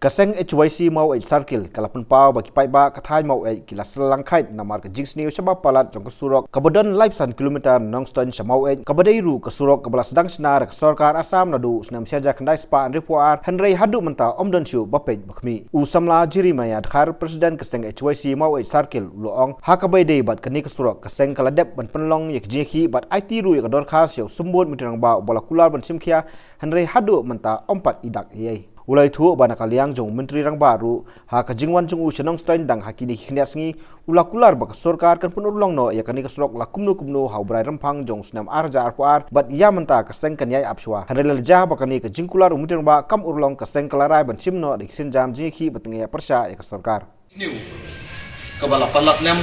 Kaseng HYC mau circle kalapan pau bagi pai ba kathai mau kila selangkai namar ke jings new sebab palat jong kesurok kebedan live san kilometer nongston samau kabadairu kesurok kebala sedang senar ke sarkar Asam nadu senam saja kendai spa repuar Henry hadu menta omdon shu bapej bakmi usamla jiri maya dhar presiden Kaseng HYC mau circle loong hakabai dei bat keni kesurok Kaseng kaladep ban penlong yak jeki bat IT ru yak dor khas yo sumbut mitrang ba bola kular ban simkhia Henry hadu menta ompat idak yei ulai thu bana kaliang jong menteri rang baru ha ka jingwan jong u chenong stein dang hakini khniat sngi ula kular bak sarkar kan pun urlong no yakani ka srok la kumnu hau brai rampang jong snam arja arpuar bat ya menta ka seng kan yai apswa hanrel jah bakani ka jingkular umutir ba kam urlong ka seng kalarai ban simno dik sin jam jiki batnge persya ya ka sarkar new kabala palat nem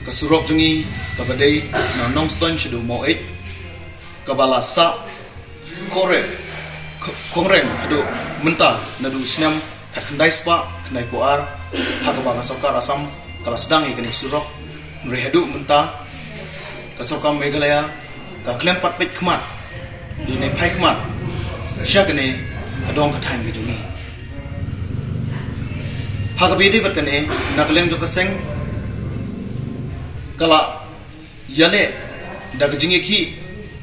ka surok jongi ka badai na nong stein shedu mo 8 kabala sa kore kongreng adu mentah nadu senam kat kendai spa kendai puar hakabaga sarkar Asam kala sedang ikan surok nrehadu mentah ka sarkar Meghalaya ka klempat pet khmat di ne phai khmat syakane kadong kathang ge jungi hakabidi bat kane nakleng jo kaseng kala yale dag jingi ki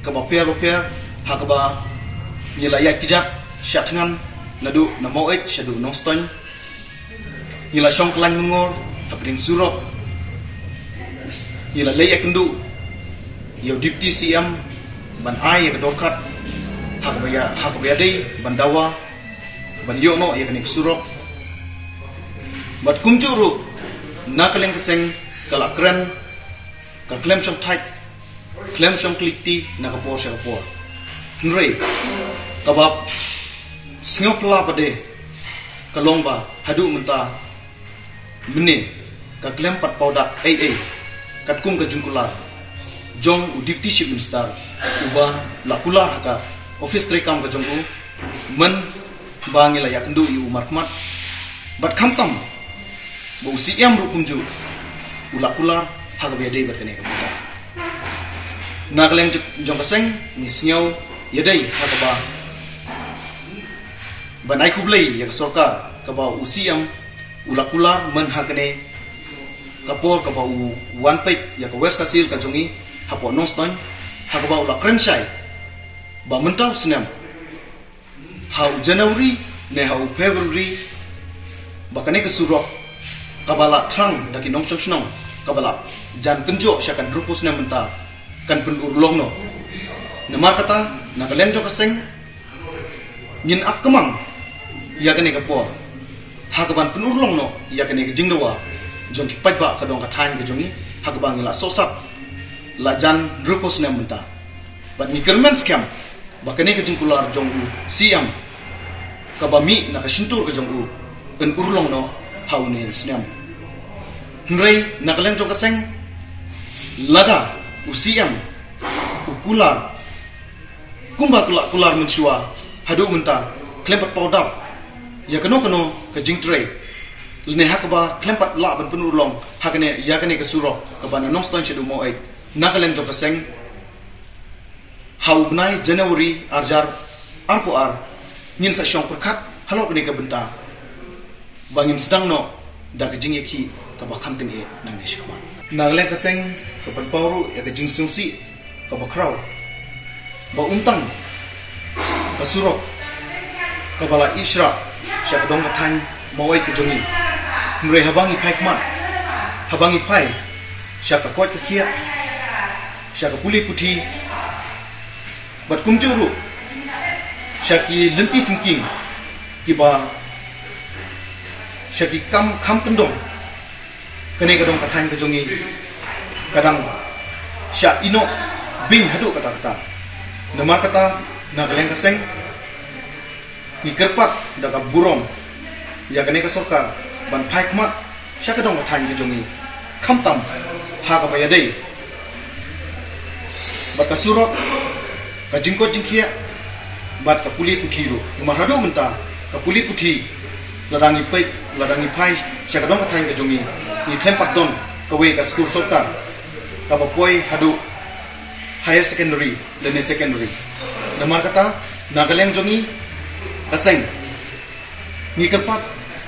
ka baper hakaba nila yak kijak syatangan nadu namo syadu nongston nila syong kelang mengor hapring surok nila leyak kendu yo dipti siam ban ai yak dorkat hakabaya dei ban dawa ban yo no yak nik surok bat kumjuru nakaleng keseng kala kren ka klem syong thai klem syong klikti nakapor syakapor nrei kabab sngop la pade kalongba hadu menta mene ka klempat paudak katkum ka jungkula jong udipti chief minister uba lakula haka office rekam ka jongku men bangila yakendu yu markmat bat khamtam bo CM rukumju ulakula haka bede berkene ka buta nagleng jong kaseng misnyau yadai hakaba banai kublai yak sarkar kaba usiam ulakular men hakane kapor kaba u one pipe yak west kasil ka jongi hapo noston hakaba ula krenshai ba mentau senam hau January ne hau February bakane ke surok kabala trang daki nongsong snong kabala jan kenjo syakan rupus ne menta kan pen urlong no nemar kata nakaleng jo kaseng nyin ap kemang yakane kapor hakaban penurlong no yakane jingdawa jong kipat ba kadong kathan ke jongi hakabang la sosat lajan rupos ne menta bat nikelmen scam bakane ke jingkular jong u siam kabami nakashintur ke jong u pen urlong no haune snam nrei nakaleng jo kaseng lada usiam ukular kumba kular mensua hadu menta klempat powder ya kano ke jingtre lene hakaba klempat la ban penurlong hakane yakane ke surok kabana nongston shedu mo 8 nakaleng jo kaseng hau bnai January arjar arpoar nyin sa syong perkat halo ne ka benta bangin sedang no da ke jing yaki kaba khamting e nang ne shikma nakaleng kaseng kapan pawru ya ke jing sungsi kaba kraw ba untang kasurok kabala isra syak dong kathan mawai ke jongi mre habangi pai kmat habangi pai syak ka kwat ke kia syak puli puthi bat kumjuru syaki lenti singking kiba syaki kam kendong kene kadong kathan ke jongi kadang syak ino bing hadu kata namar kata nakaleng kaseng ni kerpat daga burong yakane ka sarkar ban phai khmat syakadong ka than ke jongi khamtam ha ka bayadei bat ka surok ka jingko jingkhia bat ka puli puthiru namar hadu menta ka puli puthi ladangi phai syakadong ka than ke jongi ni tempat don ka we ka school sarkar ka bapoi hadu higher secondary dan secondary namar kata nakaleng jongi kaseng ni kerpat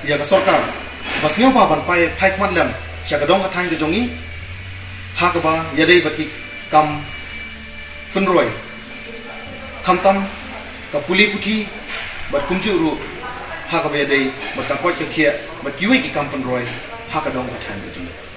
ya ka sarkar basnyo pa ban pai phai khmat lam sha ka dong ka thain ka jongi ha ka ba ya dei baki kam penroy khamtam ka puli puthi bat kumchu ru ha ka ba ya dei bat ka kwat ka khia bat kiwi ki kam penroy ha ka dong ka thain ka jongi